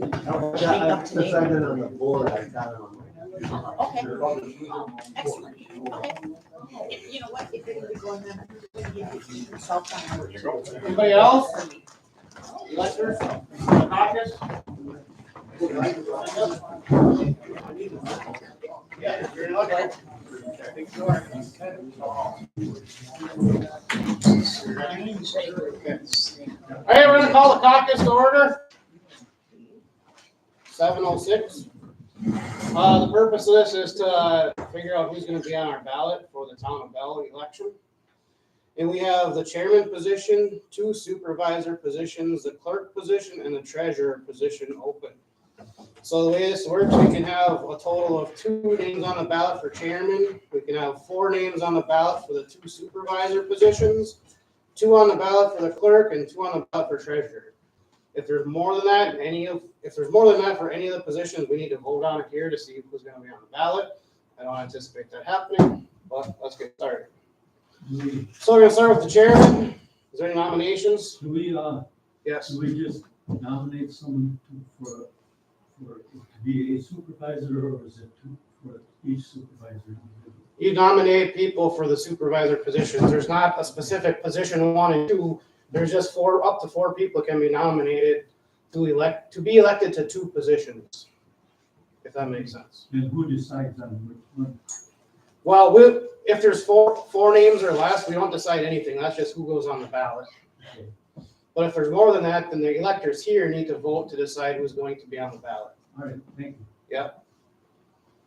Up to date. Since I've been on the board, I got it on my. Okay. Excellent. Okay. You know what? If it'll be going on, I'm gonna give you yourself time. Anybody else? Electors? Caucus? Yeah, you're elected. All right, we're gonna call the caucus to order. 7:06. The purpose of this is to figure out who's gonna be on our ballot for the town of Bell election. And we have the chairman position, 2 supervisor positions, the clerk position, and the treasurer position open. So the way this works, we can have a total of 2 names on the ballot for chairman. We can have 4 names on the ballot for the 2 supervisor positions, 2 on the ballot for the clerk, and 2 on the ballot for treasurer. If there's more than that, for any of the positions, we need to vote on it here to see who's gonna be on the ballot. I don't anticipate that happening, but let's get started. So we're gonna start with the chairman. Is there any nominations? Do we, Yes. do we just nominate someone for to be a supervisor, or is it for each supervisor? You nominate people for the supervisor positions. There's not a specific position 1 and 2. There's just up to 4 people can be nominated to be elected to 2 positions. If that makes sense. And who decides on which one? Well, if there's four names or less, we don't decide anything. That's just who goes on the ballot. Okay. But if there's more than that, then the electors here need to vote to decide who's going to be on the ballot. All right, thank you. Yep.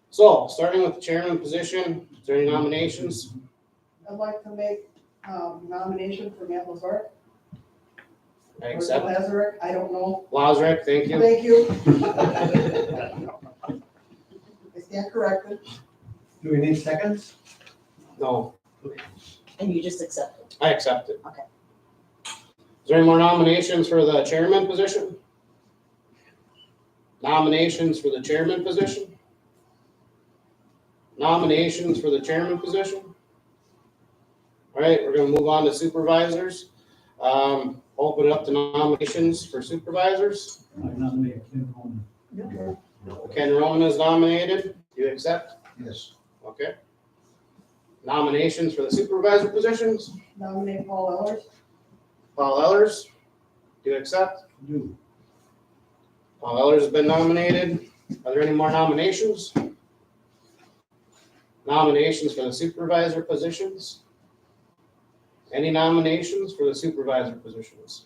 So, starting with the chairman position, is there any nominations? I'd like to make nomination for Matt Lazar. I accept. Lazarek, I don't know. Lazarek, thank you. Thank you. I stand corrected. Do we need seconds? No, And you just accept it. I accept it. Okay. Is there any more nominations for the chairman position? Nominations for the chairman position? Nominations for the chairman position? All right, we're gonna move on to supervisors. Open it up to nominations for supervisors. I nominate Ken Holman. Ken Roman is nominated. Do you accept? Yes. Okay. Nominations for the supervisor positions? Nominate Paul Ellers. Paul Ellers, do you accept? Do. Paul Ellers has been nominated. Are there any more nominations? Nominations for the supervisor positions? Any nominations for the supervisor positions?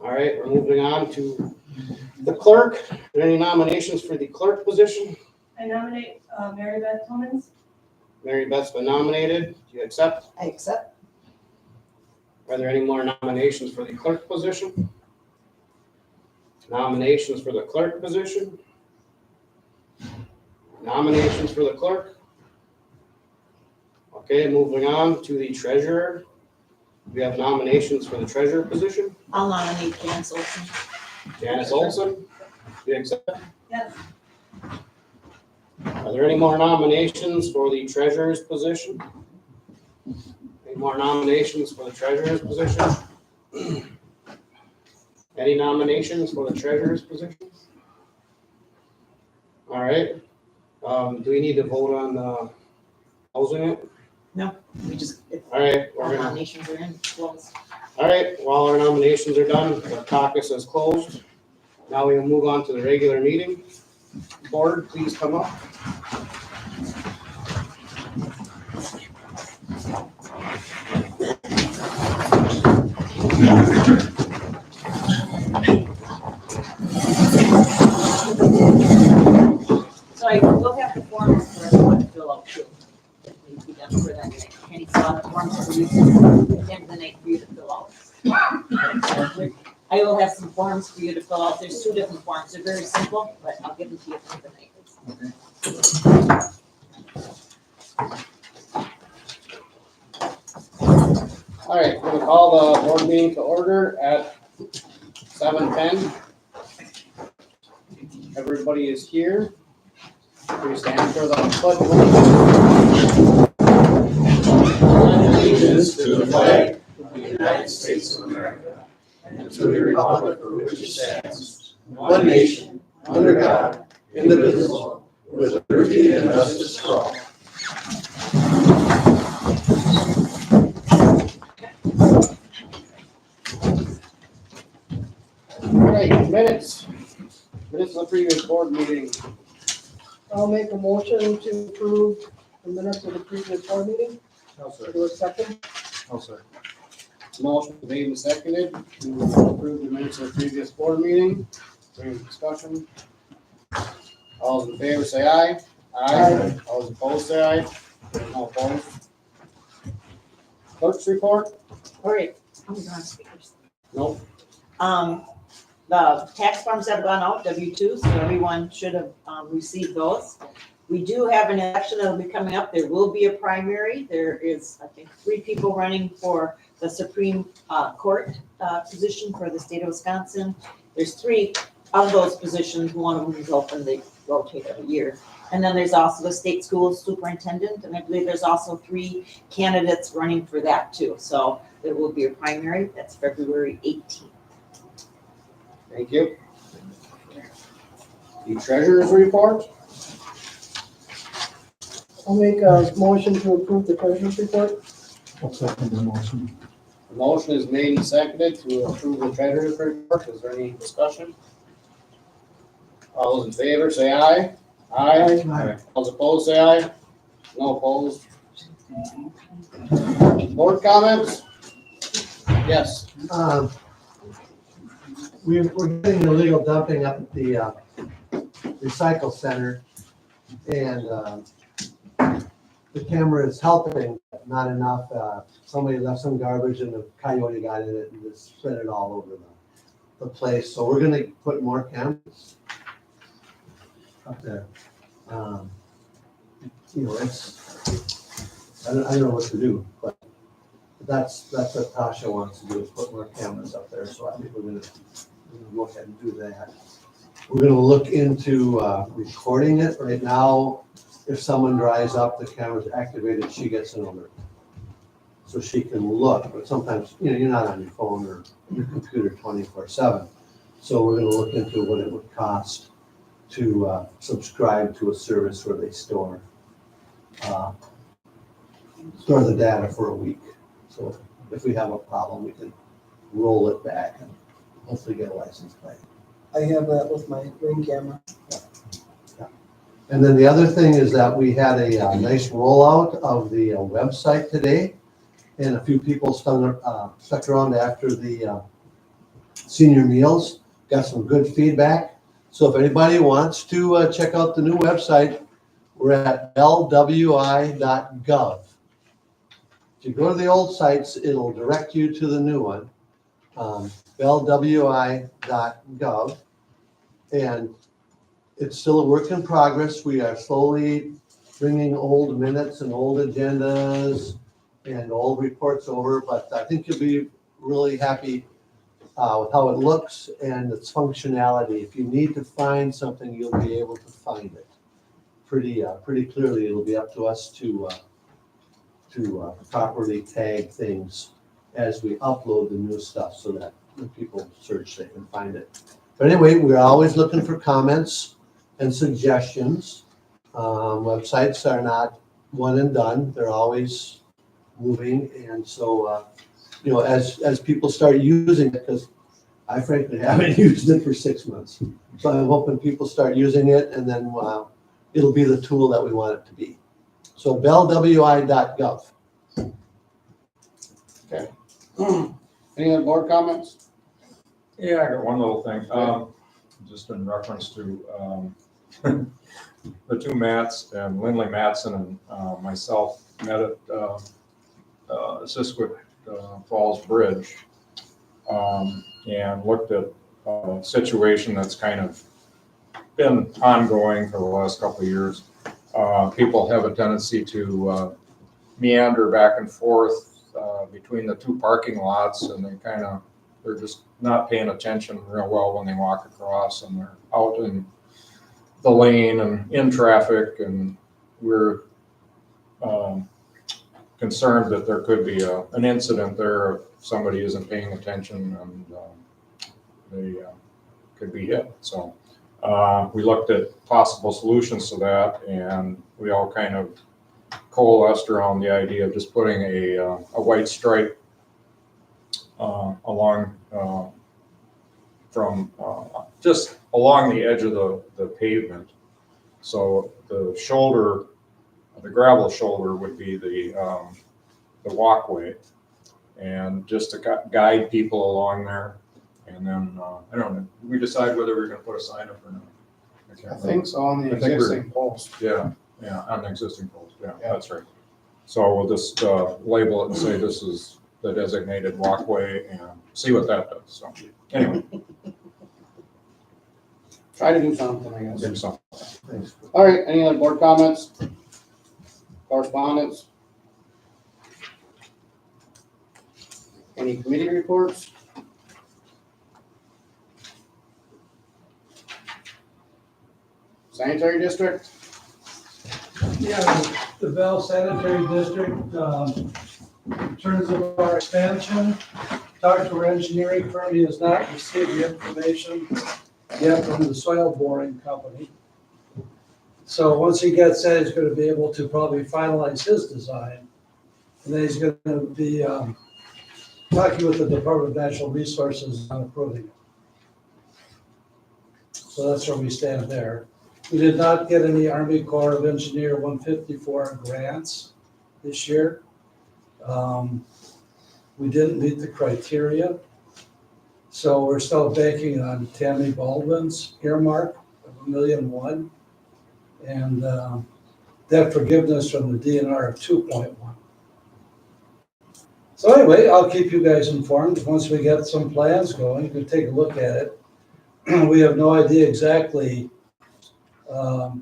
All right, we're moving on to the clerk. Are there any nominations for the clerk position? I nominate Mary Beth Tillmans. Mary Beth's been nominated. Do you accept? I accept. Are there any more nominations for the clerk position? Nominations for the clerk position? Nominations for the clerk? Okay, moving on to the treasurer. We have nominations for the treasurer position. I'll nominate Janice Olson. Janice Olson, do you accept? Yes. Are there any more nominations for the treasurer's position? Any more nominations for the treasurer's position? Any nominations for the treasurer's position? All right. Do we need to vote on closing it? We just, if All right, all we're gonna. nominations are in, close. All right, while our nominations are done, the caucus is closed. Now we will move on to the regular meeting. Board, please come up. So I will have the forms for everyone to fill out too. Need to be done for that night. Kenny saw the forms for you at the end of the night for you to fill out. I will have some forms for you to fill out. There's 2 different forms. They're very simple, but I'll give them to you for the night. All right, we're gonna call the board meeting to order at 7:10. Everybody is here. Please stand for the pledge of Allegiance to the flag of the United States of America and to the republic for which it stands, one nation, under God, indivisible, with liberty and justice for all. All right, minutes. Minutes of the previous board meeting. I'll make a motion to approve the minutes of the previous board meeting. No, Do a second. Motion made and seconded to approve the minutes of the previous board meeting. Any discussion? All those in favor say aye. Aye. All those opposed say aye. No opposed. Clerk's report? All right, I'm going on speakers. Nope. The tax forms have gone out, W-2, so everyone should have received those. We do have an election that'll be coming up. There will be a primary. There is, I think, 3 people running for the Supreme Court position for the state of Wisconsin. There's 3 of those positions. One of them is open. They rotate every year. And then there's also the state school superintendent, and I believe there's also 3 candidates running for that too. So there will be a primary. That's February 18th. Thank you. The treasurer's report? I'll make a motion to approve the treasurer's report. I'll second the motion. The motion is made and seconded to approve the treasurer's report. Is there any discussion? All those in favor say aye. Aye. Aye. All those opposed say aye. No opposed. Board comments? Yes. We're getting illegal dumping up at the recycle center, and the camera is helping, but not enough. Somebody left some garbage and the coyote got in it and just spread it all over the place. So we're gonna put more cameras up there. You know, I don't know what to do, but that's what Tasha wants to do, is put more cameras up there. So I think we're gonna go ahead and do that. We're gonna look into recording it. Right now, if someone drives up, the camera's activated, she gets an alert. So she can look, but sometimes, you know, you're not on your phone or your computer 24/7. So we're gonna look into what it would cost to subscribe to a service where they store the data for a week. So if we have a problem, we can roll it back and hopefully get a license plate. I have that with my ring camera. And then the other thing is that we had a nice rollout of the website today, and a few people stuck around after the senior meals, got some good feedback. So if anybody wants to check out the new website, we're at lwi.gov. If you go to the old sites, it'll direct you to the new one, lwi.gov. And it's still a work in progress. We are slowly bringing old minutes and old agendas and old reports over, but I think you'll be really happy with how it looks and its functionality. If you need to find something, you'll be able to find it pretty clearly. It'll be up to us to properly tag things as we upload the new stuff so that when people search, they can find it. But anyway, we're always looking for comments and suggestions. Websites are not one and done. They're always moving. And so, you know, as people start using it, because I frankly haven't used it for 6 months. So I'm hoping people start using it, and then it'll be the tool that we want it to be. So bellwi.gov. Any other board comments? Yeah, I got one little thing, just in reference to the 2 Matts, and Lindley Matson and myself met at Sisquoc Falls Bridge and looked at a situation that's kind of been ongoing for the last couple of years. People have a tendency to meander back and forth between the 2 parking lots, and they're just not paying attention real well when they walk across, and they're out in the lane and in traffic, and we're concerned that there could be an incident there if somebody isn't paying attention, and they could be hit. So we looked at possible solutions to that, and we all kind of coalesced around the idea of just putting a white stripe along from just along the edge of the pavement. So the shoulder, the gravel shoulder would be the walkway, and just to guide people along there. And then, I don't know, we decide whether we're gonna put a sign up or not. I think so, on the I think we're- existing post. Yeah, on the existing post, yeah, Yeah. that's right. So we'll just label it and say this is the designated walkway and see what that does, so, anyway, Try to do something, I guess. do something. Thanks. All right, any other board comments? Correspondence? Any committee reports? Sanitary district? Yeah, the Bell Sanitary District, in terms of our expansion, talked to our engineering firm, he has not received the information yet from the soil boring company. So once he gets that, he's gonna be able to probably finalize his design. And then he's gonna be, talking with the Department of Natural Resources on approving it. So that's where we stand there. We did not get any Army Corps of Engineer 154 grants this year. We didn't meet the criteria. So we're still banking on Tammy Baldwin's earmark of $1.1 million and debt forgiveness from the DNR of 2.1. So anyway, I'll keep you guys informed. Once we get some plans going, you can take a look at it. We have no idea exactly how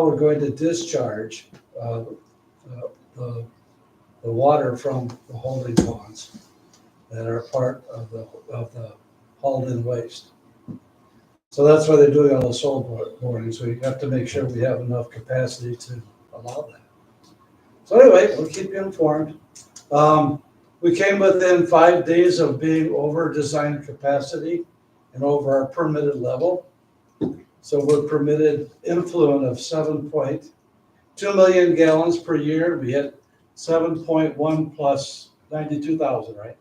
we're going to discharge the water from the holding ponds that are part of the hauled-in waste. So that's why they're doing all the soil boring, so you have to make sure we have enough capacity to allow that. So anyway, we'll keep you informed. We came within 5 days of being over design capacity and over our permitted level. So we're permitted influent of 7.2 million gallons per year. We had 7.1 plus 92,000, right?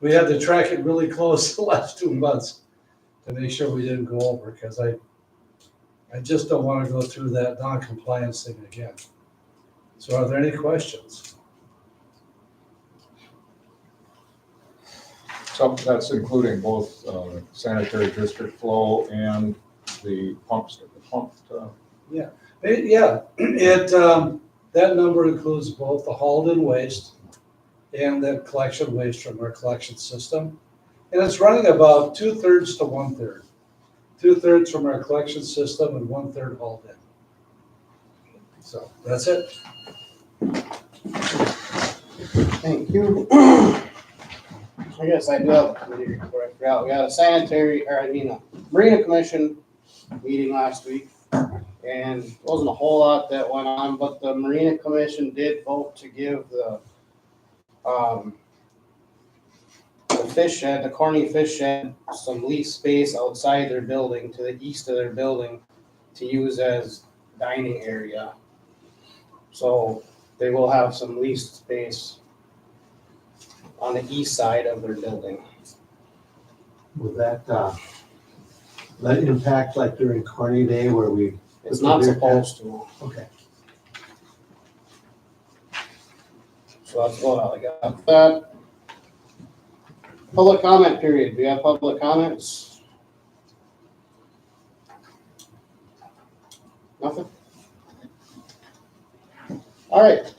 We had to track it really close the last 2 months to make sure we didn't go over, because I just don't want to go through that non-compliance thing again. So are there any questions? So that's including both sanitary district flow and the pumps, Yeah, that number includes both the hauled-in waste and the collection waste from our collection system. And it's running about 2/3 to 1/3. 2/3 from our collection system and 1/3 hauled in. So that's it. Thank you. I guess I do have a committee report. I forgot. We had a Marina Commission meeting last week. And wasn't a whole lot that went on, but the Marina Commission did vote to give the fish shed, the Corny Fish Shed, some lease space outside their building, to the east of their building, to use as dining area. So they will have some leased space on the east side of their building. Will that impact like during Carney Day where we? It's not supposed to. Okay. So that's what I got. That public comment period. Do you have public comments? Nothing? All right.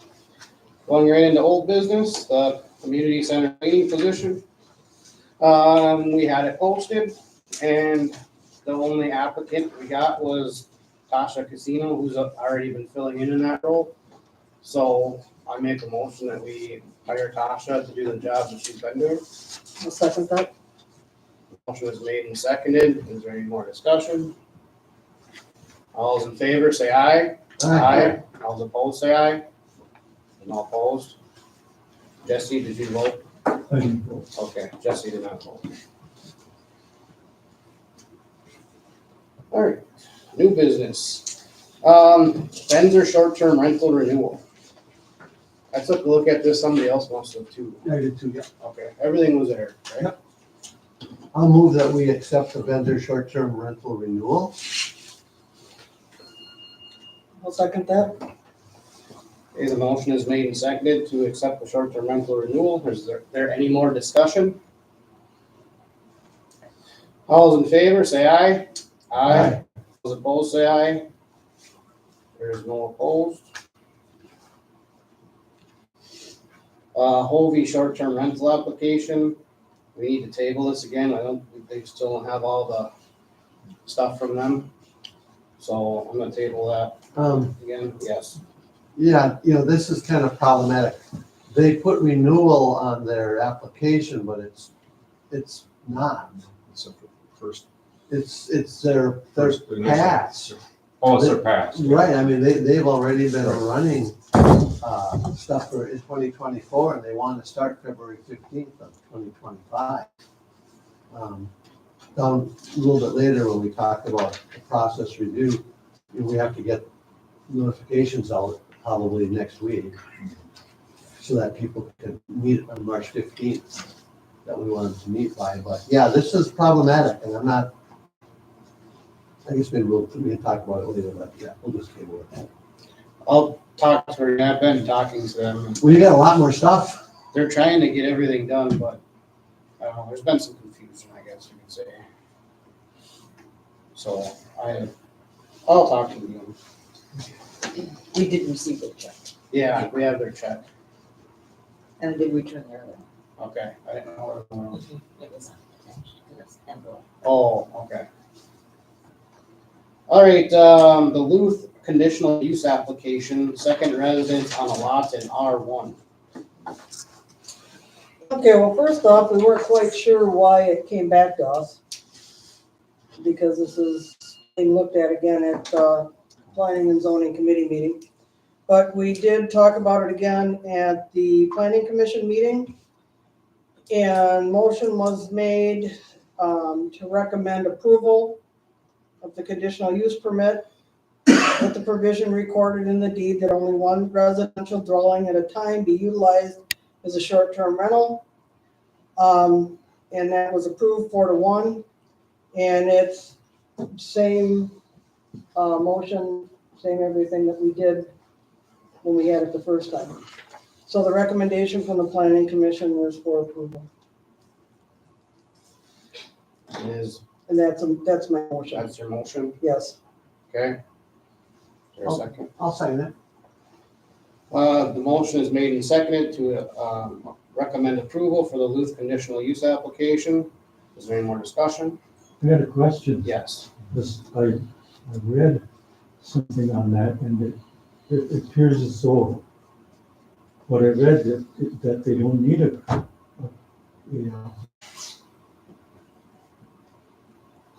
Going right into old business, the community center cleaning position. We had it posted, and the only applicant we got was Tasha Casino, who's already been filling in that role. So I make a motion that we hire Tasha to do the job that she's been doing. I'll second that. Motion was made and seconded. Is there any more discussion? All those in favor, say aye. All those opposed, say aye. Not opposed. Jesse, did you vote? Okay, Jesse did not vote. All right, new business. Benzer short-term rental renewal. I took a look at this, somebody else wants to too. I did too, yeah. Okay, everything was there, right? I'll move that we accept the vendor short-term rental renewal. I'll second that. Okay, the motion is made and seconded to accept the short-term rental renewal. Is there any more discussion? All those in favor, say aye. Aye. Those opposed, say aye. There is no opposed. Hovey short-term rental application. We need to table this again. They still don't have all the stuff from them. So I'm gonna table that again, yes. Yeah, this is kind of problematic. They put renewal on their application, but it's not. It's a first. It's their First initial. pass. Oh, it's a pass. Right, I mean, they've already been running stuff for in 2024, and they want to start February 15th of 2025. Down a little bit later, when we talk about the process review, we have to get notifications out probably next week, so that people can meet on March 15th, that we wanted to meet by. But yeah, this is problematic, and I guess maybe we can talk about it later, but yeah, we'll just table it. I'll talk to her. I've been talking to them. Well, you got a lot more stuff. They're trying to get everything done, but there's been some confusion, I guess you could say. So I'll talk to them. We did receive a check Yeah, we have their check. and did return their, Okay, I didn't know what it was. it was attached to this envelope. Oh, okay. All right, the Luth conditional use application, second residence on a lot in R1. Okay, well, first off, we weren't quite sure why it came back to us. Because this is being looked at again at Planning and Zoning Committee meeting. But we did talk about it again at the Planning Commission meeting. And motion was made to recommend approval of the conditional use permit with the provision recorded in the deed that only one residential dwelling at a time be utilized as a short-term rental. And that was approved 4-1. And it's same motion, same everything that we did when we had it the first time. So the recommendation from the Planning Commission was for approval. And that's my motion, That's your motion, yes. okay? Is there a second? I'll sign it. The motion is made and seconded to recommend approval for the Luth conditional use application. Is there any more discussion? I had a question. Yes. I read something on that, and it appears as though what I read that they don't need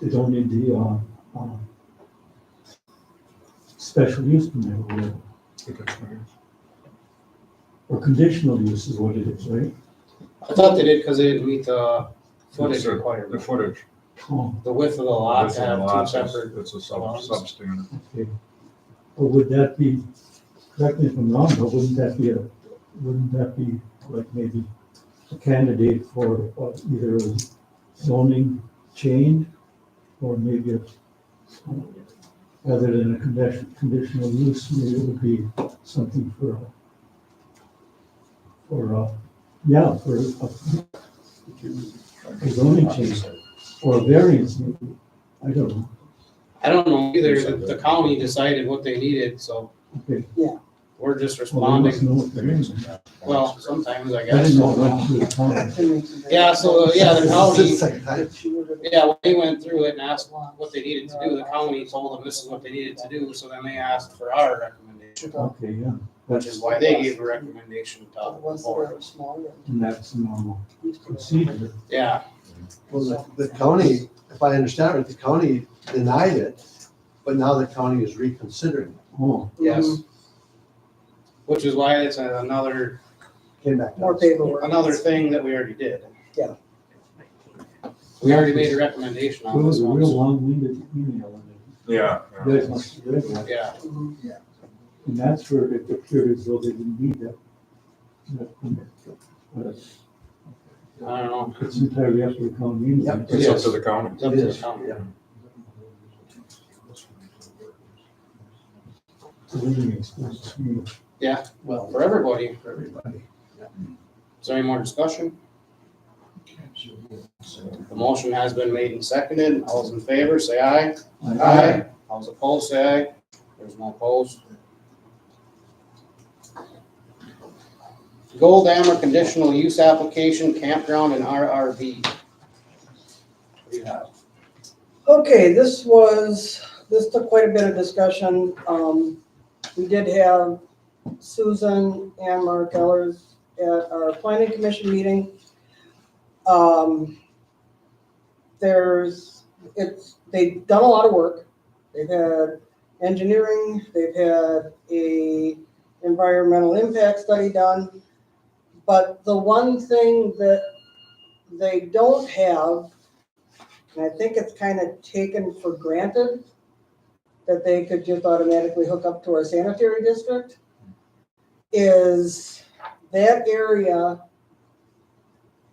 they don't need the special use permit or whatever. Or conditional use is what it is, right? I thought they did because they didn't meet the footage The requirement. footage. Oh, The width of the lot It's to a have two lot, separate. it's a lots. substandard. okay. But would that be, correct me if I'm wrong, but wouldn't that be like maybe a candidate for either a zoning change or maybe rather than a conditional use, maybe it would be something for a zoning change or a variance maybe. I don't know. I don't know either. The county decided what they needed, so Okay. we're just Well, they must responding. know what they're doing. Well, sometimes I I guess. didn't know it went through the county. Yeah, so, yeah, the This is county, the second time. yeah, when they went through it and asked what they needed to do, the county told them this is what they needed to do, so then they asked for our recommendation, Okay, yeah. which is why they gave a recommendation to the Once board. they're smaller. And that's the normal procedure. Yeah, Well, the county, if I understand it, the county denied it, but now the county is reconsidering it. Oh, yes. Which is why it's another Came back. to More us. paperwork. thing that we already did. Yeah. We already made a recommendation it on this was a one. real so- long-winded email, and Yeah. You guys must have read that. Yeah. And that's where it appeared as though they didn't need that. Permit. But I don't know. it's entirely up to the county. Yep. It's up to the county. It's up to the county. Yeah. It's a living expense. Yeah, well, for everybody. For everybody. Is there any more discussion? The motion has been made and seconded. All those in favor, say aye. All those opposed, say aye. There's no opposed. Gold Hammer conditional use application, campground and RRV. What do you have? Okay, this took quite a bit of discussion. We did have Susan and Mark Ellers at our planning commission meeting. They've done a lot of work. They've had engineering, they've had a environmental impact study done. But the one thing that they don't have, and I think it's kind of taken for granted, that they could just automatically hook up to our sanitary district, is that area,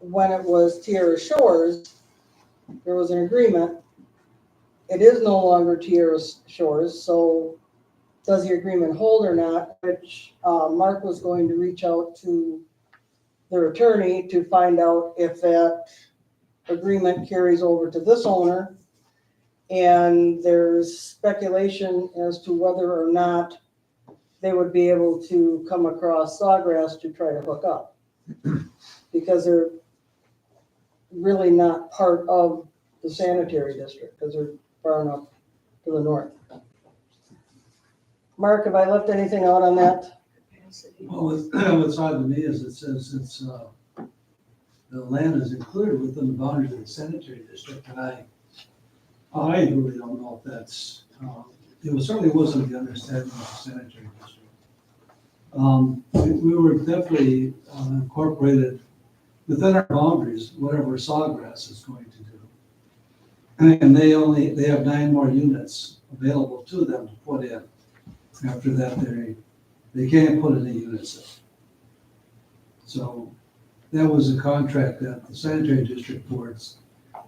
when it was Tierra Shores, there was an agreement. It is no longer Tierra Shores, so does the agreement hold or not? Which Mark was going to reach out to their attorney to find out if that agreement carries over to this owner. And there's speculation as to whether or not they would be able to come across Sawgrass to try to hook up. Because they're really not part of the sanitary district, because they're far enough to the north. Mark, have I left anything out on that? Well, what's odd to me is it says it's, the land is included within the boundaries of the sanitary district, and I really don't know if that's, it certainly wasn't the understanding of the sanitary district. We were definitely incorporated within our boundaries, whatever Sawgrass is going to do. And they have 9 more units available to them to put in. After that, they can't put any units in. So that was a contract that the sanitary district boards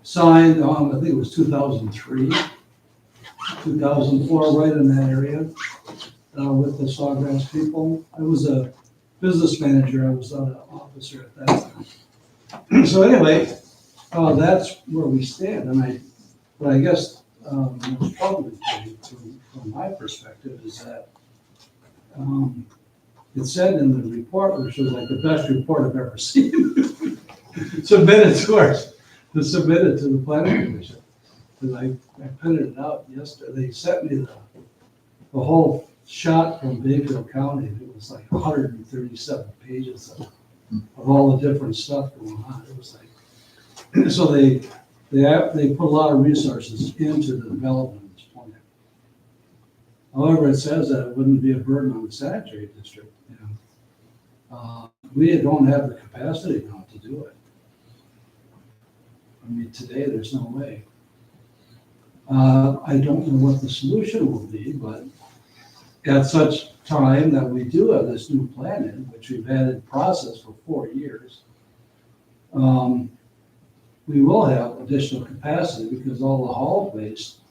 signed on, I think it was 2003, 2004, right in that area, with the Sawgrass people. I was a business manager, I was not an officer at that time. So anyway, that's where we stand, but I guess what's troubling from my perspective is that it said in the report, which was like the best report I've ever seen, submitted to the planning commission. Because I printed it out yesterday. They sent me the whole shot from Bayfield County. It was like 137 pages of all the different stuff going on. It was like, so they put a lot of resources into the development of this plan. However, it says that it wouldn't be a burden on the sanitary district. We don't have the capacity now to do it. I mean, today, there's no way. I don't know what the solution will be, but at such time that we do have this new plan in, which we've had in process for 4 years, we will have additional capacity because all the haul waste,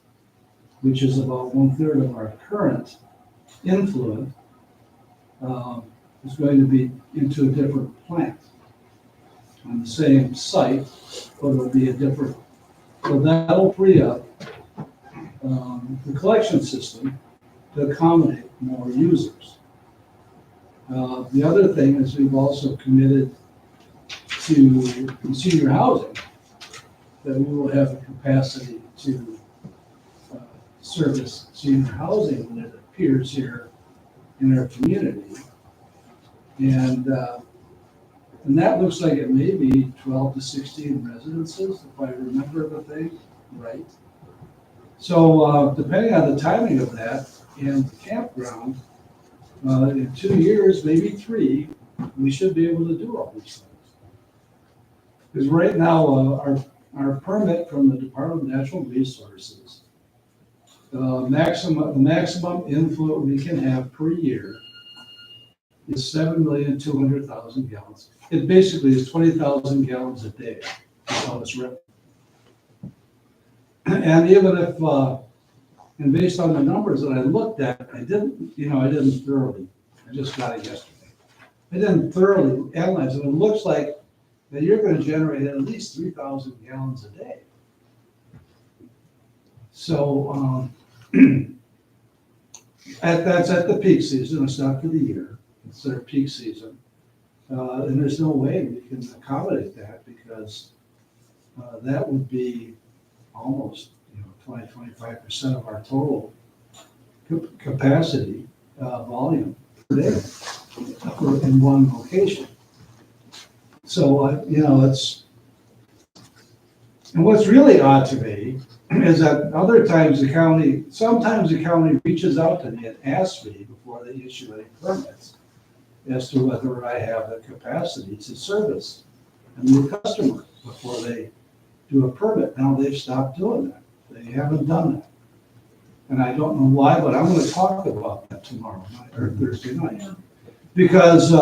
which is about 1/3 of our current influent, is going to be into a different plant on the same site, but it'll be a different, so that'll free up the collection system to accommodate more users. The other thing is we've also committed to senior housing, that we will have the capacity to service senior housing when it appears here in our community. And that looks like it may be 12 to 16 residences, if I remember the thing right. So depending on the timing of that and the campground, in 2 years, maybe 3, we should be able to do all these things. Because right now, our permit from the Department of Natural Resources The maximum inflow we can have per year is 7,200,000 gallons. It basically is 20,000 gallons a day. That's how it's written. And even if, and based on the numbers that I looked at, I didn't thoroughly, I just got it yesterday. I didn't thoroughly analyze it. It looks like that you're gonna generate at least 3,000 gallons a day. So, that's at the peak season, it's not for the year, it's their peak season. And there's no way we can accommodate that because that would be almost, 20-25% of our total capacity, volume per day in one location. So, it's, and what's really odd to me is that sometimes the county reaches out to me and asks me before they issue any permits as to whether I have the capacity to service a new customer before they do a permit. Now they've stopped doing that. They haven't done that. And I don't know why, but I'm gonna talk about that tomorrow night or Thursday night. Because,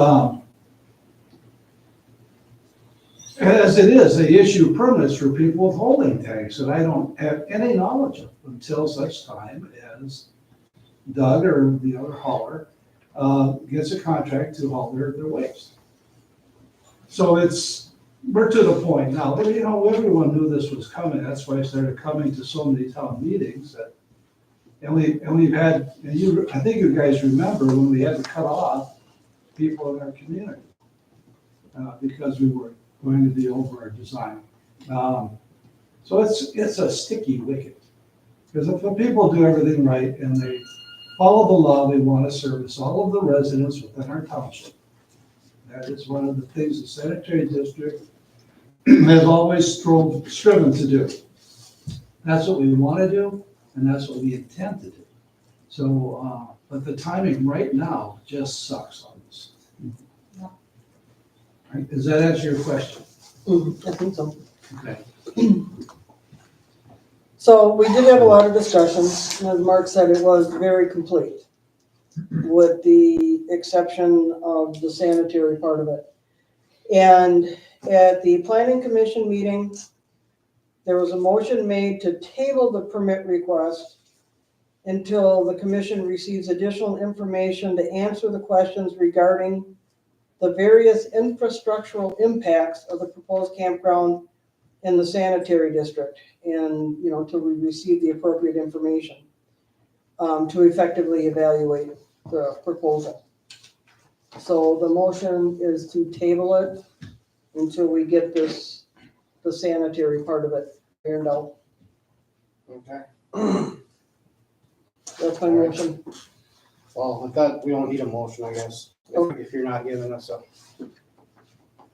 as it is, they issue permits for people with holding tanks that I don't have any knowledge of until such time as Doug or the other hauler gets a contract to haul their waste. So we're to the point now, everyone knew this was coming. That's why I started coming to so many town meetings and we've had, I think you guys remember when we had to cut off people in our community because we were going to be over our design. So it's a sticky wicket. Because if the people do everything right and they follow the law, we want to service all of the residents within our township. That is one of the things the sanitary district has always striven to do. That's what we want to do, and that's what we intend to do. So, but the timing right now just sucks on this. Right, does that answer your question? I think so. Okay. So we did have a lot of discussions, and as Mark said, it was very complete, with the exception of the sanitary part of it. And at the planning commission meeting, there was a motion made to table the permit request until the commission receives additional information to answer the questions regarding the various infrastructural impacts of the proposed campground in the sanitary district, and, till we receive the appropriate information to effectively evaluate the proposal. So the motion is to table it until we get the sanitary part of it ironed out. Okay. That's my motion. Well, I thought we don't need a motion, I guess, if you're not giving us a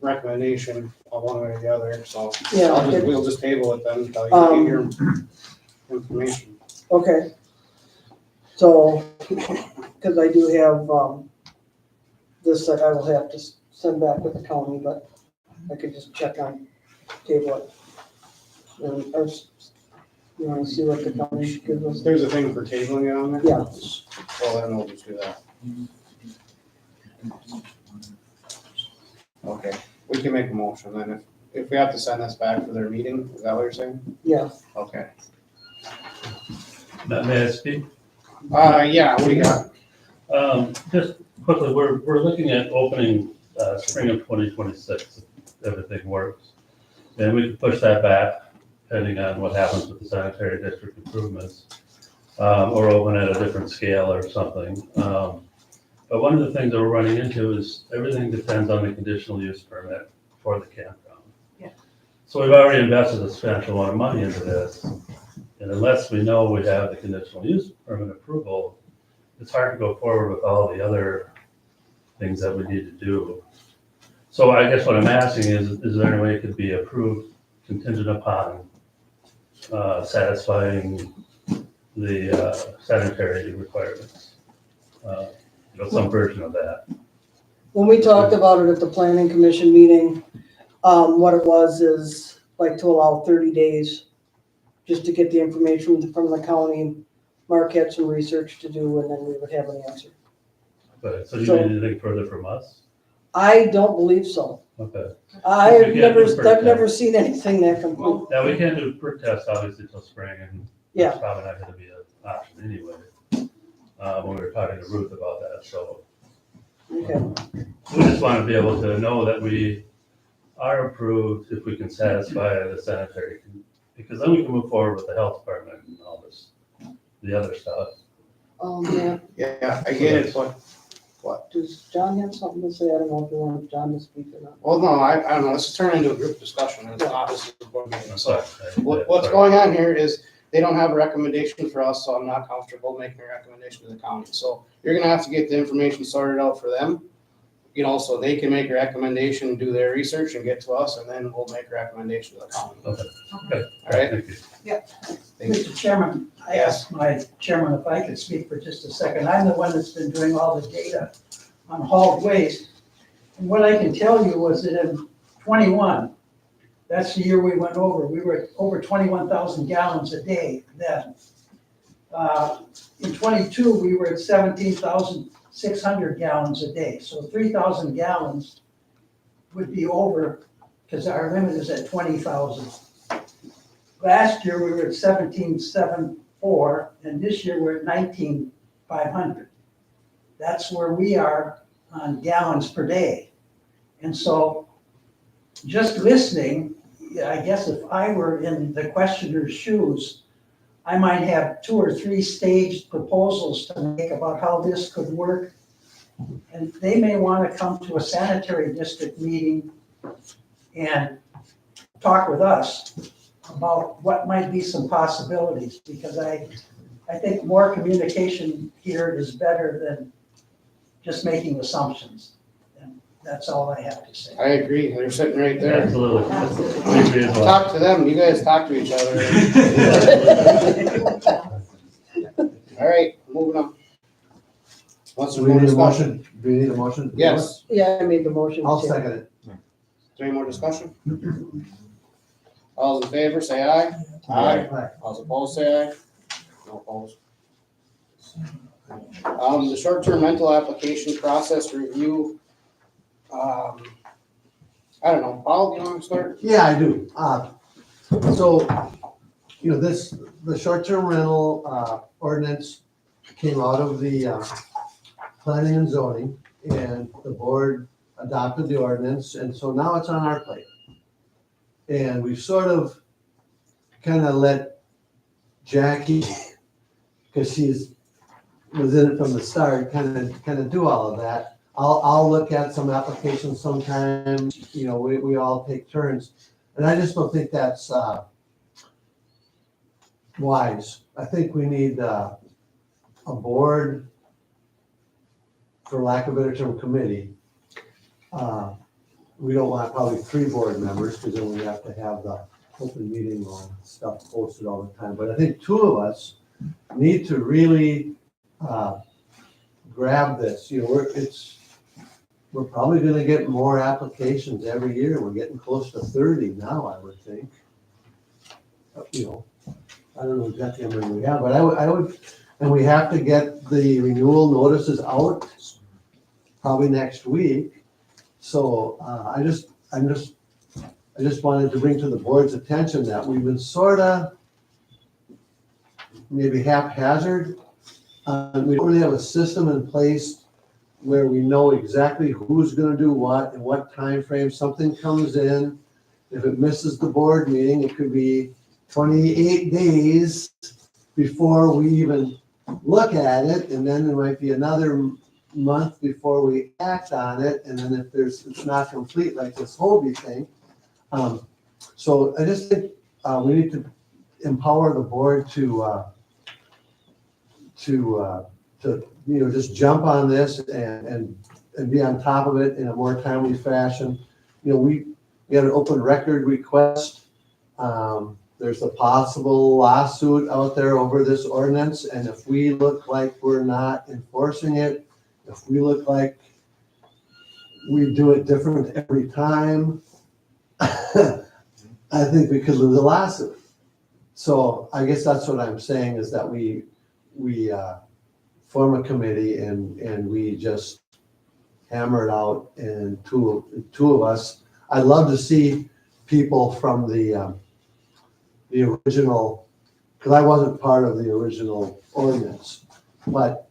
recommendation on one way or the other, so. Yeah. We'll just table it then until you get your information. Okay. So, because I do have, this that I will have to send back with the county, but I could just check on table it. And, you want to see what the county gives us? There's a thing for tabling it on there? Yeah. Well, then we'll just do that. Okay, we can make a motion then, if we have to send this back for their meeting, is that what you're saying? Yeah. Okay. May I speak? Yeah, what do you got? Just quickly, we're looking at opening spring of 2026, if everything works. And we can push that back depending on what happens with the sanitary district improvements, or open at a different scale or something. But one of the things that we're running into is everything depends on the conditional use permit for the campground. Yeah. So we've already invested a substantial amount of money into this. And unless we know we have the conditional use permit approval, it's hard to go forward with all the other things that we need to do. So I guess what I'm asking is there any way it could be approved contingent upon satisfying the sanitary requirements? Some version of that. When we talked about it at the planning commission meeting, what it was is like to allow 30 days just to get the information from the county Mark had some research to do, and then we would have an answer. Okay, so do you So- need anything further from us? I don't believe so. Okay. I've We can't do never, per I've never test. seen anything that complete. Yeah, we can't do perk test obviously till spring, and Yeah. it's probably not gonna be an option anyway. When we were talking to Ruth about that, so Okay, we just wanna be able to know that we are approved if we can satisfy the sanitary, because then we can move forward with the health department and all this, the other stuff. yeah, Yeah, I get it, but, does John have something to say? I don't know if you want John to speak or not. well, no, I don't know, this is turning into a group discussion, and it's not, this is a board meeting, so. What- What's going on here is they don't have a recommendation for us, so I'm not comfortable making a recommendation to the county. So you're gonna have to get the information sorted out for them. You know, so they can make a recommendation, do their research and get to us, and then we'll make a recommendation to the county. Okay. All right? Thank you. Thank you. Mr. Chairman, I asked my chairman if I could speak for just a second. I'm the one that's been doing all the data on hauled waste. And what I can tell you was that in '21, that's the year we went over, we were at over 21,000 gallons a day then. In '22, we were at 17,600 gallons a day, so 3,000 gallons would be over, because our limit is at 20,000. Last year, we were at 17,704, and this year we're at 19,500. That's where we are on gallons per day. And so, just listening, I guess if I were in the questioner's shoes, I might have 2 or 3 staged proposals to make about how this could work. And they may want to come to a sanitary district meeting and talk with us about what might be some possibilities, because I think more communication here is better than just making assumptions. And that's all I have to say. I agree, they're sitting right there. Absolutely. We agree as well. Talk to them, you guys talk to each other. All right, moving on. What's the Do we more need a discussion? motion? Do we need a motion? Yes, Yeah, I made the motion. I'll Tim. second it. is there any more discussion? All those in favor, say aye. Aye. All those opposed, say aye. No opposed. The short-term rental application process review. I don't know, Paul, do you want to start? Yeah, I do. So, you know, the short-term rental, ordinance came out of the, planning and zoning, and the board adopted the ordinance, and so now it's on our plate. And we've sort of kind of let Jackie, because was in it from the start, kind of do all of that. I'll look at some applications sometimes, you know, we all take turns. And I just don't think that's wise. I think we need a board, for lack of a better term, committee. We don't want probably 3 board members, because then we have to have the open meeting law stuff posted all the time. But I think 2 of us need to really grab this. You know, we're probably gonna get more applications every year. We're getting close to 30 now, I would think. You know, I don't know exactly how many we have, but I would, and we have to get the renewal notices out probably next week. So, I just wanted to bring to the board's attention that we've been sorta maybe haphazard. We don't really have a system in place where we know exactly who's gonna do what and what time frame. Something comes in, if it misses the board meeting, it could be 28 days before we even look at it, and then there might be another month before we act on it, and then if it's not complete, like this Hobie thing. So I just think we need to empower the board to you know, just jump on this and be on top of it in a more timely fashion. You know, we had an open record request. There's a possible lawsuit out there over this ordinance, and if we look like we're not enforcing it, if we look like we do it different every time, I think we could lose a lawsuit. So I guess that's what I'm saying, is that we we form a committee and we just hammer it out, and two of us. I'd love to see people from the original, because I wasn't part of the original ordinance, but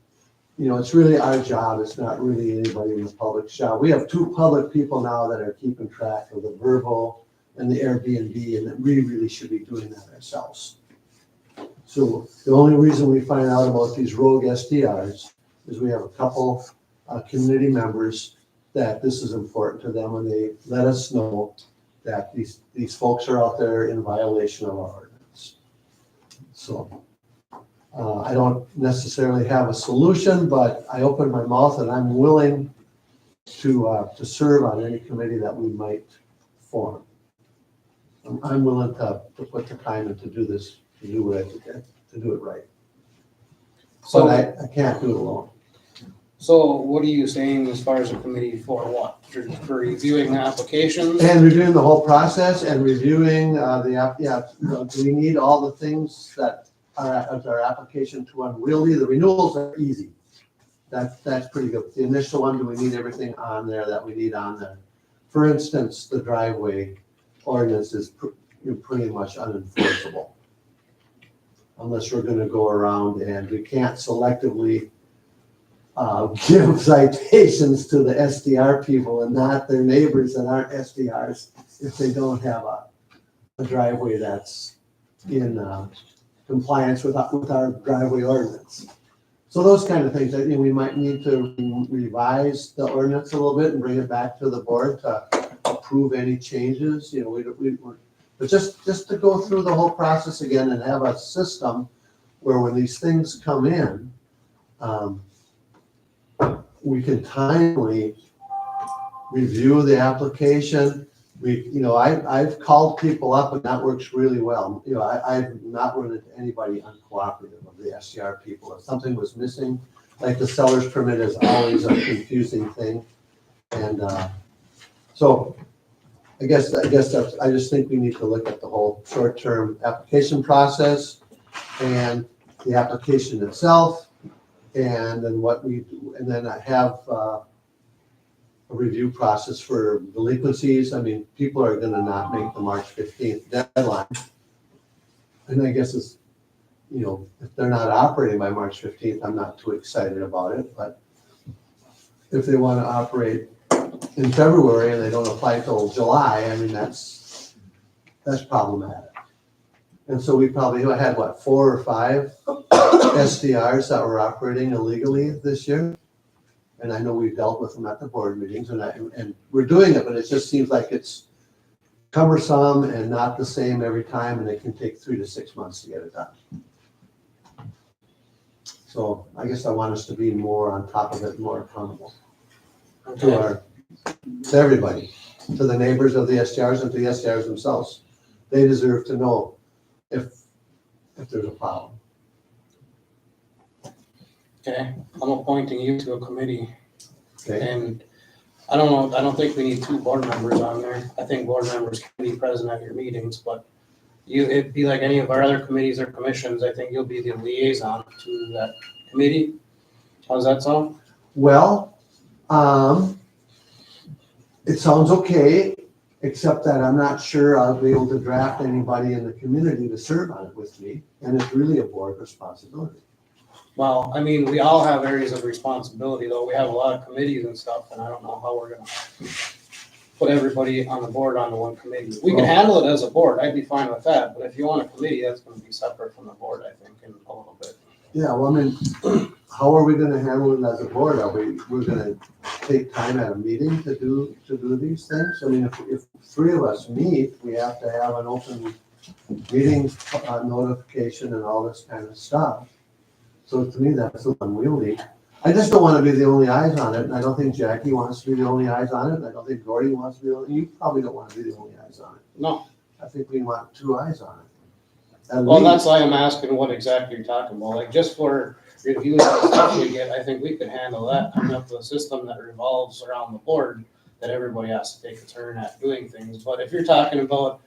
you know, it's really our job. It's not really anybody in the public's job. We have two public people now that are keeping track of the Vrbo and the Airbnb, and that we really should be doing that ourselves. So the only reason we find out about these rogue SDRs is we have a couple community members that this is important to them, and they let us know that these folks are out there in violation of our ordinance. So I don't necessarily have a solution, but I open my mouth and I'm willing to serve on any committee that we might form. I'm willing to put the time in to do this, to do it right. So, But I can't do it alone. so what are you saying as far as a committee for what? For reviewing the applications? And reviewing the whole process and reviewing do we need all the things that our application to Unwieldy? The renewals are easy. That's pretty good. The initial one, do we need everything on there that we need on there? For instance, the driveway ordinance is pretty much unenforceable. Unless we're gonna go around, and we can't selectively give citations to the SDR people and not their neighbors that aren't SDRs if they don't have a driveway that's in compliance with our driveway ordinance. So those kind of things, I think we might need to revise the ordinance a little bit and bring it back to the board to approve any changes, you know, but just to go through the whole process again and have a system where when these things come in, we can timely review the application. I've called people up and that works really well. You know, I've not run into anybody uncooperative of the SCR people. If something was missing, like the seller's permit is always a confusing thing. And so I guess I just think we need to look at the whole short-term application process and the application itself, and then what we do, and then I have a review process for delinquencies. I mean, people are gonna not make the March 15th deadline. And I guess it's, you know, if they're not operating by March 15th, I'm not too excited about it, but if they wanna operate in February and they don't apply till July, I mean, that's problematic. And so we probably had, 4 or 5 SDRs that were operating illegally this year. And I know we've dealt with them at the board meetings, and we're doing it, but it just seems like it's cumbersome and not the same every time, and it can take 3 to 6 months to get it done. So I guess I want us to be more on top of it, more accountable to everybody, to the neighbors of the SDRs and to the SDRs themselves. They deserve to know if there's a problem. Okay, I'm appointing you to a committee, Okay, and I don't think we need 2 board members on there. I think board members can be present at your meetings, but it'd be like any of our other committees or commissions. I think you'll be the liaison to that committee. How's that sound? well, it sounds okay, except that I'm not sure I'll be able to draft anybody in the community to serve on it with me, and it's really a board responsibility. Well, I mean, we all have areas of responsibility, though. We have a lot of committees and stuff, and I don't know how we're gonna put everybody on the board onto one committee. We can handle it as a board. I'd be fine with that, but if you want a committee, that's gonna be separate from the board, I think, in a little bit. Yeah, well, I mean, how are we gonna handle it as a board? We're gonna take time at a meeting to do these things? I mean, if 3 of us meet, we have to have an open meeting notification and all this kind of stuff. So to me, that's unwieldy. I just don't want to be the only eyes on it, and I don't think Jackie wants to be the only eyes on it, and I don't think Gordy wants to be the only, you probably don't want to be the only eyes on it. No, I think we want 2 eyes on it. At well, least. that's why I'm asking what exactly you're talking about. Like, just for reviewing the stuff we get, I think we could handle that, coming up with a system that revolves around the board, that everybody has to take a turn at doing things. But if you're talking about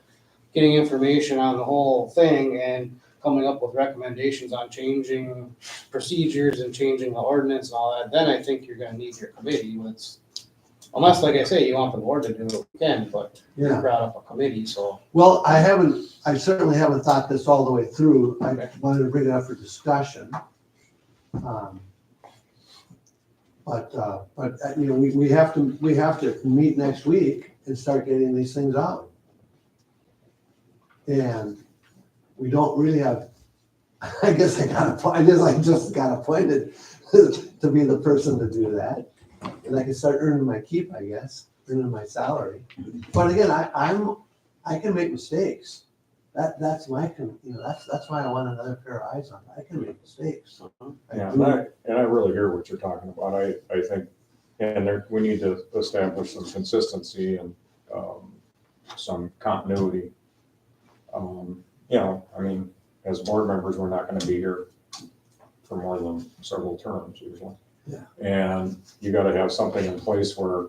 getting information on the whole thing and coming up with recommendations on changing procedures and changing the ordinance and all that, then I think you're gonna need your committee. Unless, like I say, you want the board to do it, we can, but you Yeah, brought up a committee, so. well, I certainly haven't thought this all the way through. I Okay. wanted to bring it up for discussion. But, you know, we have to meet next week and start getting these things out. And we don't really have, I guess I just got appointed to be the person to do that. And I can start earning my keep, I guess, earning my salary. But again, I can make mistakes. That's my, you know, that's why I want another pair of eyes on it. I can make mistakes. Yeah, and I really hear what you're talking about. I think, and we need to establish some consistency and, some continuity. You know, I mean, as board members, we're not gonna be here for more than several terms usually. Yeah. And you gotta have something in place where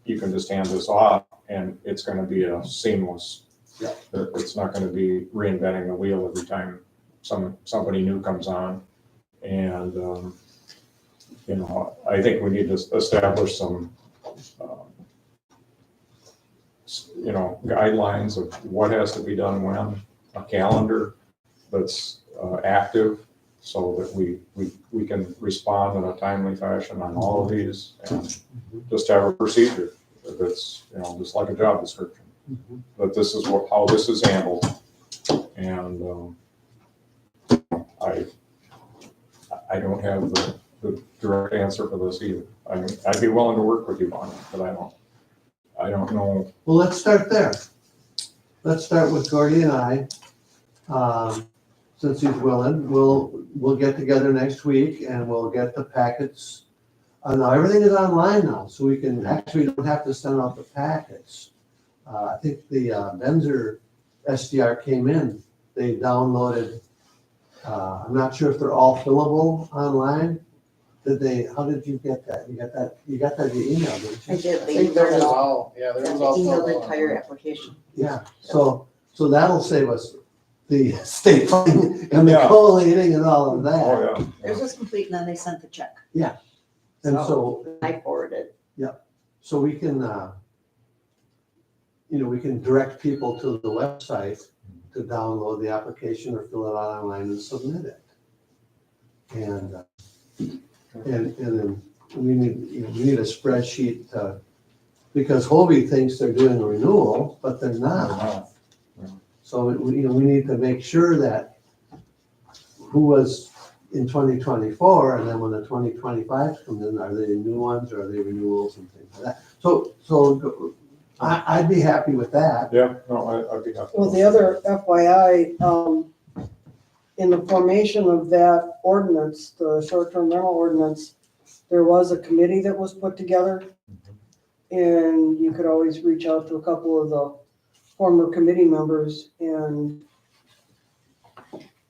you can just hand this off and it's gonna be a seamless. Yeah. It's not gonna be reinventing the wheel every time somebody new comes on. And, you know, I think we need to establish some, you know, guidelines of what has to be done when, a calendar that's active so that we can respond in a timely fashion on all of these and just have a procedure that's, you know, just like a job description. But this is how this is handled. And I don't have the direct answer for this either. I mean, I'd be willing to work with you on it, but I don't know. Well, let's start there. Let's start with Gordy and I. Since he's willing, we'll get together next week and we'll get the packets. Now everything is online now, so we can actually don't have to send out the packets. I think the Benzer SDR came in. They downloaded. I'm not sure if they're all fillable online. How did you get that? You got that via email, didn't you? I did, I they think there was emailed all, yeah, there was all. the entire application. Yeah, so that'll save us the state funding and the Yeah. collating and all of that. Oh, yeah. Theirs was complete and then they sent the check. And so, I forwarded. so we can, you know, we can direct people to the website to download the application or fill it out online and submit it. And then we need a spreadsheet because Hobie thinks they're doing a renewal, but they're not. So, we need to make sure that who was in 2024, and then when the 2025 comes in, are they new ones or are they renewals and things like that? So I'd be happy with that. Yeah, no, I'd be happy. Well, the other FYI, in the formation of that ordinance, the short-term rental ordinance, there was a committee that was put together. And you could always reach out to a couple of the former committee members and,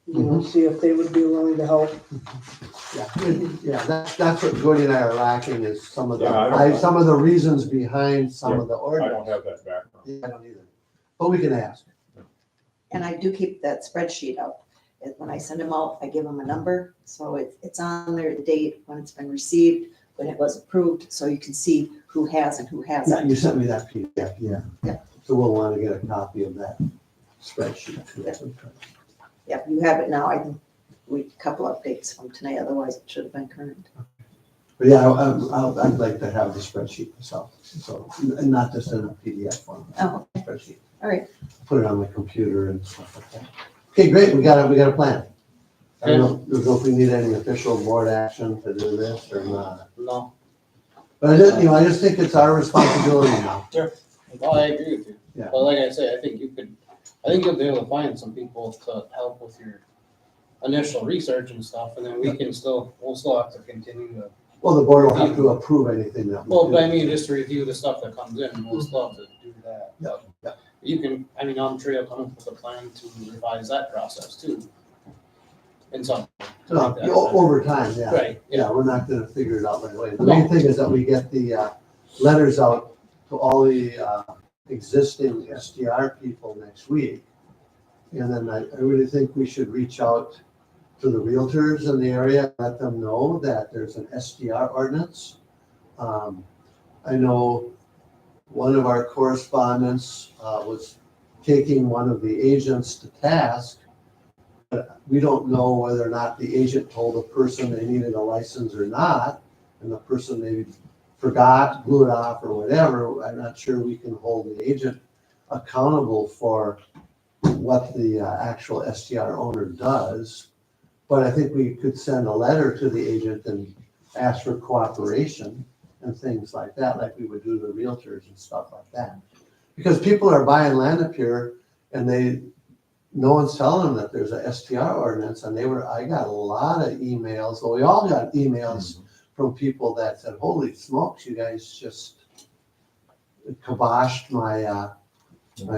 you know, see if they would be willing to help. Yeah, that's what Gordy and I are lacking is some of Yeah, some of the reasons behind some of the I ordinance. don't have that background. I don't either, but we can ask. And I do keep that spreadsheet up. When I send them out, I give them a number, so it's on their date, when it's been received, when it was approved, so you can see who has and who Yeah, hasn't. you sent me that PDF, yeah. Yeah. So we'll want to get a copy of that spreadsheet too. Yep, you have it now. I think a couple updates from tonight, otherwise it should have been current. But yeah, I'd like to have the spreadsheet myself, so, and not just in a PDF form. Oh, Spreadsheet. all right. Put it on my computer and stuff like that. Okay, great, we got a plan. I don't know if we need any official board action to do this or not. No, But I just think it's our responsibility now. well, I agree with you. Yeah. But like I say, I think you'll be able to find some people to help with your initial research and stuff, and then we'll still have to continue to. Well, the board will have to approve anything that we Well, do. but I mean, just to review the stuff that comes in, we'll still have to do that. Yeah, yeah. You can, I'm sure you'll come up with a plan to revise that process too. In some. Over time, yeah. Right, Yeah, we're not gonna figure it out right away. The main thing is that we get the letters out to all the existing SDR people next week. And then I really think we should reach out to the realtors in the area, let them know that there's an SDR ordinance. I know one of our correspondents was taking one of the agents to task, but we don't know whether or not the agent told the person they needed a license or not, and the person maybe forgot, blew it off, or whatever. I'm not sure we can hold the agent accountable for what the actual STR owner does. But I think we could send a letter to the agent and ask for cooperation and things like that, like we would do to realtors and stuff like that. Because people are buying land up here and no one's telling them that there's a STR ordinance, and I got a lot of emails, well, we all got emails from people that said, holy smokes, you guys just kiboshed my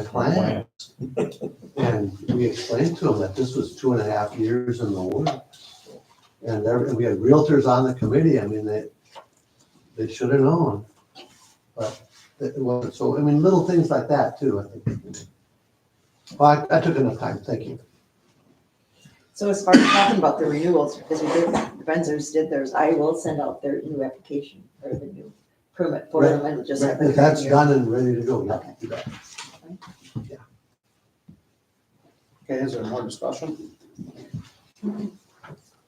plans. And we explained to them that this was 2.5 years in the works. And we had realtors on the committee. I mean, they should have known. But it wasn't. So, I mean, little things like that too, I think. Well, I took enough time. Thank you. So as far as talking about the renewals, because the vendors did theirs, I will send out their new application or the new permit for them and just have it. That's done and ready to go. Okay. You bet. Okay, is there more discussion?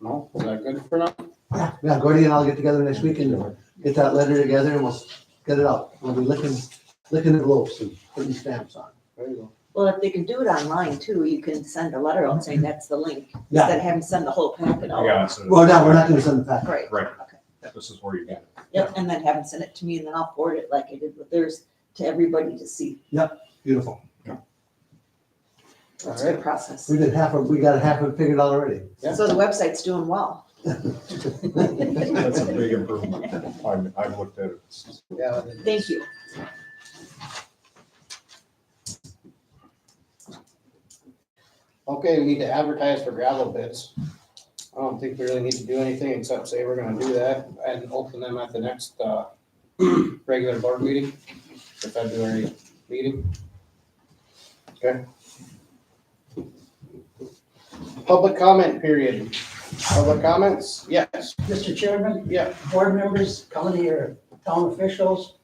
No, is that good for now? Yeah, Gordy and I'll get together next week and get that letter together and we'll get it out. We'll be licking envelopes and putting stamps on. There you go. Well, if they can do it online too, you can send a letter out saying that's the link, Yeah. instead of having to send the whole packet out. Yeah, so, Well, no, we're not gonna send it back. Right. right, Okay. this is where you get it. Yep, and then have them send it to me and then I'll forward it like I did with theirs to everybody to see. Beautiful. That's a good process. We got half of it figured out already. Yeah. So the website's doing well. That's a big improvement. I've looked at it. Yeah. Thank you. Okay, we need to advertise for gravel bids. I don't think we really need to do anything except say we're gonna do that and open them at the next, regular board meeting, the February meeting. Okay. Public comment period. Public comments? Yes. Mr. Chairman, Yeah. board members, county or town officials,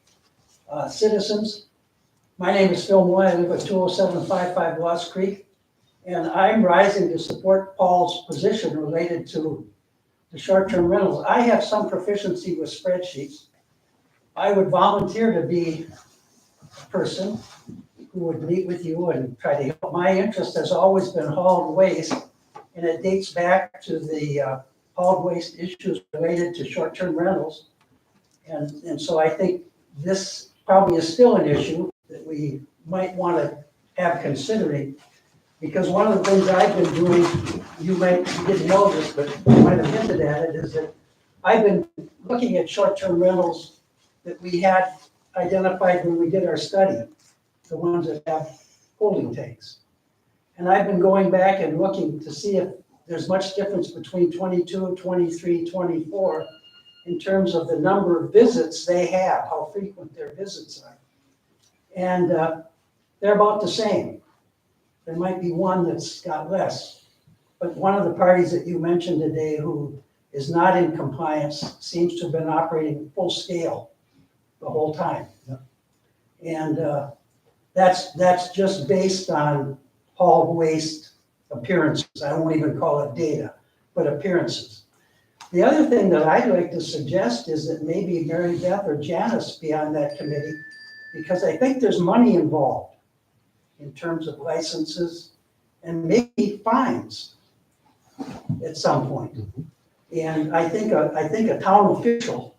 citizens. My name is Phil Moy. I live at 20755 Lost Creek. And I'm rising to support Paul's position related to the short-term rentals. I have some proficiency with spreadsheets. I would volunteer to be a person who would meet with you and try to help. My interest has always been hauled waste, and it dates back to the hauled waste issues related to short-term rentals. And so I think this probably is still an issue that we might want to have considering. Because one of the things I've been doing, you didn't know this, but you might have hinted at it, is that I've been looking at short-term rentals that we had identified when we did our study, the ones that have holding tanks. And I've been going back and looking to see if there's much difference between 22, 23, 24 in terms of the number of visits they have, how frequent their visits are. And they're about the same. There might be one that's got less. But one of the parties that you mentioned today who is not in compliance seems to have been operating full scale the whole time. Yeah. And that's just based on hauled waste appearances. I won't even call it data, but appearances. The other thing that I'd like to suggest is that maybe Mary Beth or Janice be on that committee, because I think there's money involved in terms of licenses and maybe fines at some point. And I think a town official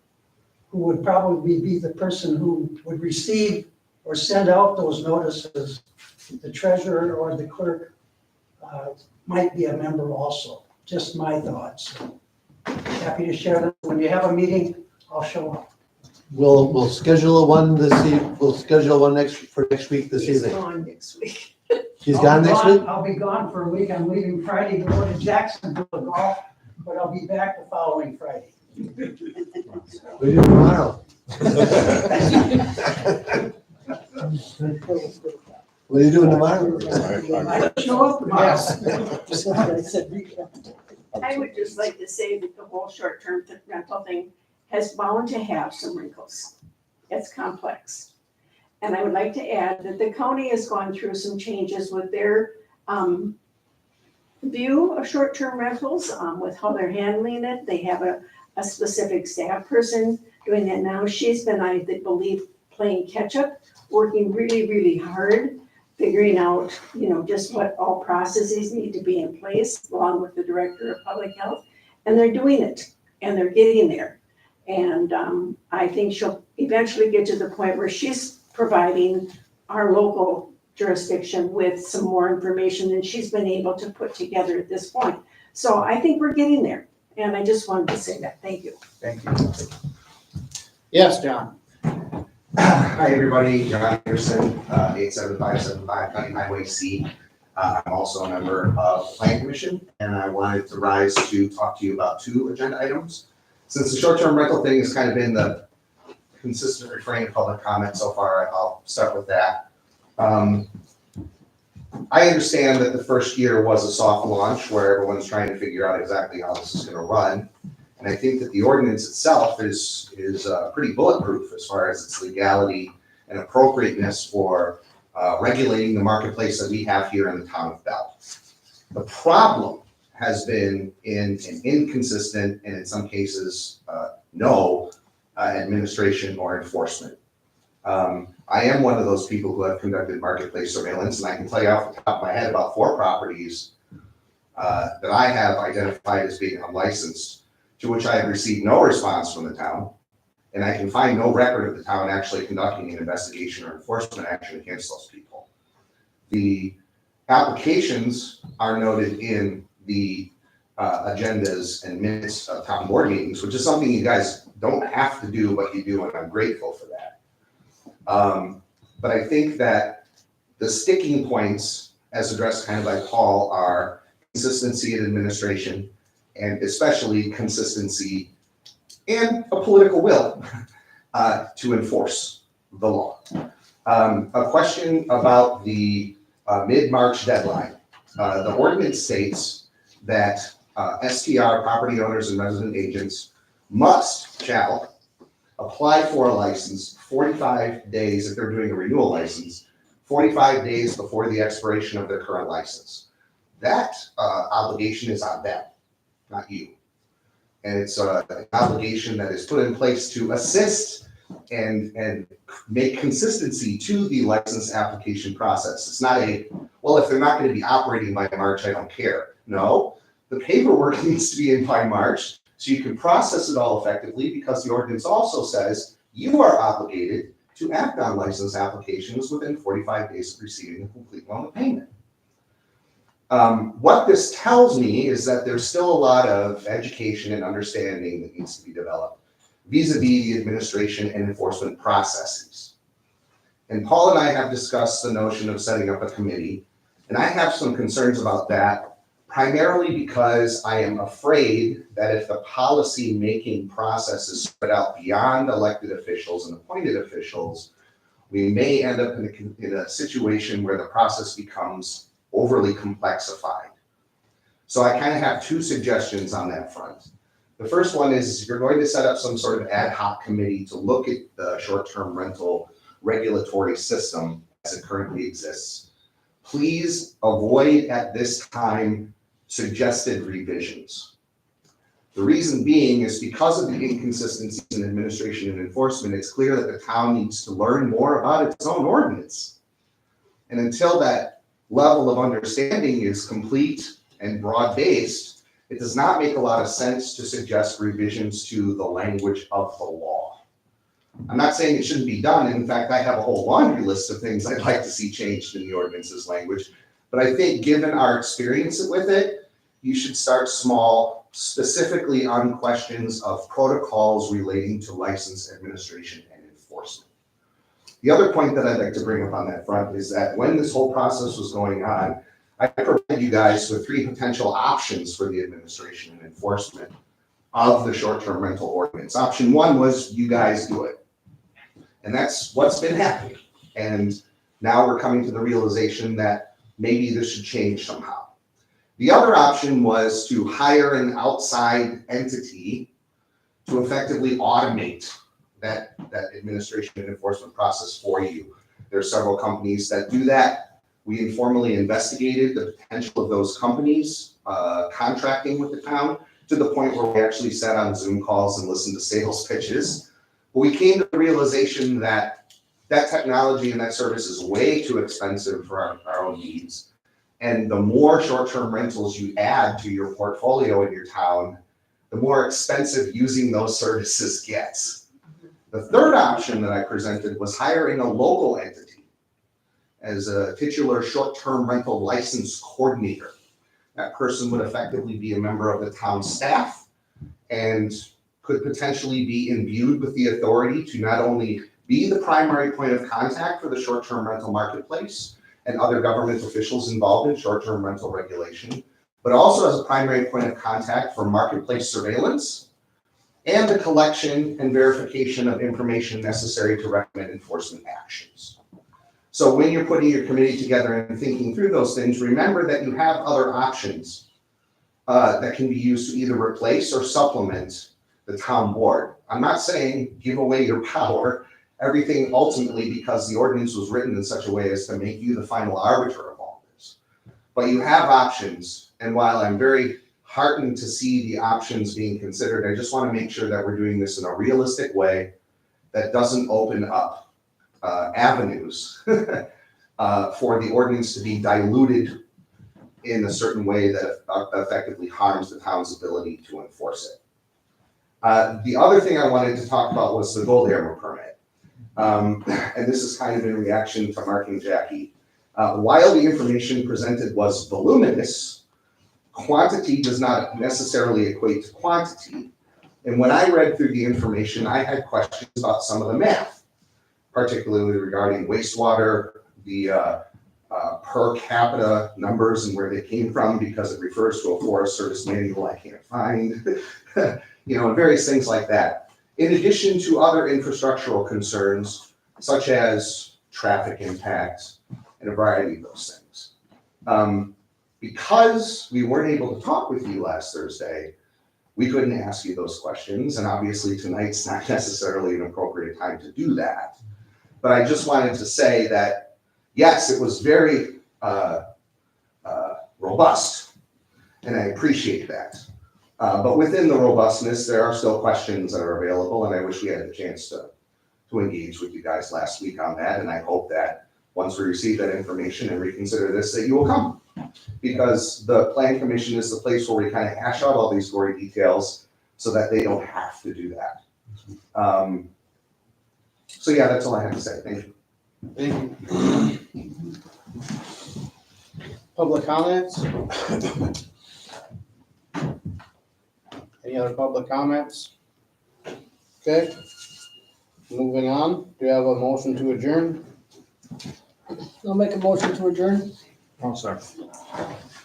who would probably be the person who would receive or send out those notices, the treasurer or the clerk, might be a member also. Just my thoughts. Happy to share them. When you have a meeting, I'll show up. We'll schedule one for next week this He's evening. gone next week. She's gone next week? I'll be gone for a week. I'm leaving Friday to go to Jacksonville to golf, but I'll be back the following Friday. We do tomorrow. What are you doing tomorrow? Show up tomorrow. I said, I would just like to say that the whole short-term rental thing has bound to have some wrinkles. It's complex. And I would like to add that the county has gone through some changes with their view of short-term rentals, with how they're handling it. They have a specific staff person doing that now. She's been, I believe, playing catch-up, working really, really hard, figuring out, just what all processes need to be in place, along with the director of public health. And they're doing it, and they're getting there. And I think she'll eventually get to the point where she's providing our local jurisdiction with some more information than she's been able to put together at this point. So I think we're getting there, and I just wanted to say that. Thank you. Thank you. Yes, John. Hi, everybody. John Anderson, 87575 County Highway C. I'm also a member of the Plan Commission, and I wanted to rise to talk to you about 2 agenda items. Since the short-term rental thing has kind of been the consistent refrain of public comment so far, I'll start with that. I understand that the first year was a soft launch where everyone's trying to figure out exactly how this is going to run. And I think that the ordinance itself is pretty bulletproof as far as its legality and appropriateness for regulating the marketplace that we have here in the town of Bell. The problem has been in an inconsistent and in some cases no administration or enforcement. I am one of those people who have conducted marketplace surveillance, and I can tell you off the top of my head about 4 properties that I have identified as being unlicensed, to which I have received no response from the town, and I can find no record of the town actually conducting an investigation or enforcement action against those people. The applications are noted in the agendas and minutes of town board meetings, which is something you guys don't have to do, but you do, and I'm grateful for that. But I think that the sticking points, as addressed kind of by Paul, are consistency in administration, and especially consistency and a political will to enforce the law. A question about the mid-March deadline. The ordinance states that STR property owners and resident agents shall apply for a license 45 days, if they're doing a renewal license, 45 days before the expiration of their current license. That obligation is on them, not you. And it's an obligation that is put in place to assist and make consistency to the license application process. It's not well, if they're not going to be operating by March, I don't care. No, the paperwork needs to be in by March so you can process it all effectively, because the ordinance also says you are obligated to act on license applications within 45 days of receiving a complete loan of payment. What this tells me is that there's still a lot of education and understanding that needs to be developed vis-a-vis the administration and enforcement processes. And Paul and I have discussed the notion of setting up a committee, and I have some concerns about that, primarily because I am afraid that if the policy-making process is spread out beyond elected officials and appointed officials, we may end up in a situation where the process becomes overly complexified. So I kind of have 2 suggestions on that front. The first one is, if you're going to set up some sort of ad hoc committee to look at the short-term rental regulatory system as it currently exists, please avoid at this time suggested revisions. The reason being is because of the inconsistencies in administration and enforcement, it's clear that the town needs to learn more about its own ordinance. And until that level of understanding is complete and broad-based, it does not make a lot of sense to suggest revisions to the language of the law. I'm not saying it shouldn't be done. In fact, I have a whole laundry list of things I'd like to see changed in the ordinance's language. But I think given our experience with it, you should start small, specifically on questions of protocols relating to license administration and enforcement. The other point that I'd like to bring up on that front is that when this whole process was going on, I provided you guys with 3 potential options for the administration and enforcement of the short-term rental ordinance. Option 1 was you guys do it. And that's what's been happening. And Now we're coming to the realization that maybe this should change somehow. The other option was to hire an outside entity to effectively automate that administration and enforcement process for you. There are several companies that do that. We informally investigated the potential of those companies contracting with the town to the point where we actually sat on Zoom calls and listened to sales pitches. But we came to the realization that that technology and that service is way too expensive for our own needs. And the more short-term rentals you add to your portfolio in your town, the more expensive using those services gets. The third option that I presented was hiring a local entity as a titular short-term rental license coordinator. That person would effectively be a member of the town staff and could potentially be imbued with the authority to not only be the primary point of contact for the short-term rental marketplace and other government officials involved in short-term rental regulation, but also as a primary point of contact for marketplace surveillance and the collection and verification of information necessary to recommend enforcement actions. So when you're putting your committee together and thinking through those things, remember that you have other options that can be used to either replace or supplement the town board. I'm not saying give away your power, everything ultimately, because the ordinance was written in such a way as to make you the final arbiter of all this. But you have options, and while I'm very heartened to see the options being considered, I just want to make sure that we're doing this in a realistic way that doesn't open up avenues for the ordinance to be diluted in a certain way that effectively harms the town's ability to enforce it. The other thing I wanted to talk about was the Gold Arrow permit. And this is kind of in reaction to Mark and Jackie. While the information presented was voluminous, quantity does not necessarily equate to quantity. And when I read through the information, I had questions about some of the math, particularly regarding wastewater, the per capita numbers and where they came from, because it refers to a Forest Service manual I can't find, and various things like that. In addition to other infrastructural concerns, such as traffic impacts and a variety of those things. Because we weren't able to talk with you last Thursday, we couldn't ask you those questions, and obviously tonight's not necessarily an appropriate time to do that. But I just wanted to say that, yes, it was very robust, and I appreciate that. But within the robustness, there are still questions that are available, and I wish we had the chance to engage with you guys last week on that, and I hope that once we receive that information and reconsider this, that you will come. Because the Plan Commission is the place where we kind of hash out all these gory details so that they don't have to do that. So yeah, that's all I have to say. Thank you. Thank you. Public comments? Any other public comments? Okay. Moving on, do you have a motion to adjourn? I'll make a motion to adjourn. One sec.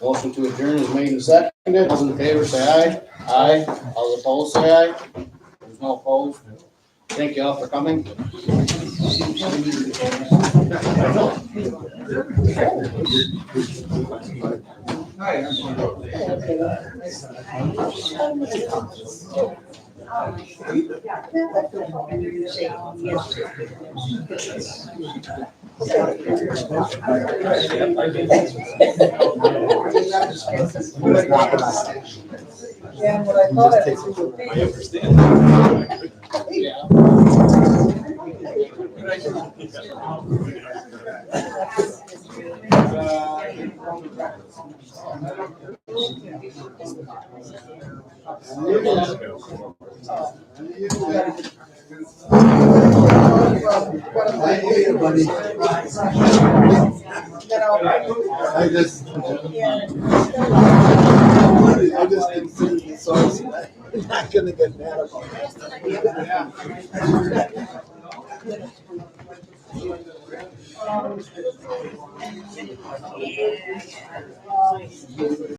Motion to adjourn is made and seconded. All in favor, say aye. Aye. All opposed, say aye. There's no opposed. Thank you all for coming. Yeah, but I thought I was in the I understand. Yeah. I just considered the source. I'm not gonna get mad about it.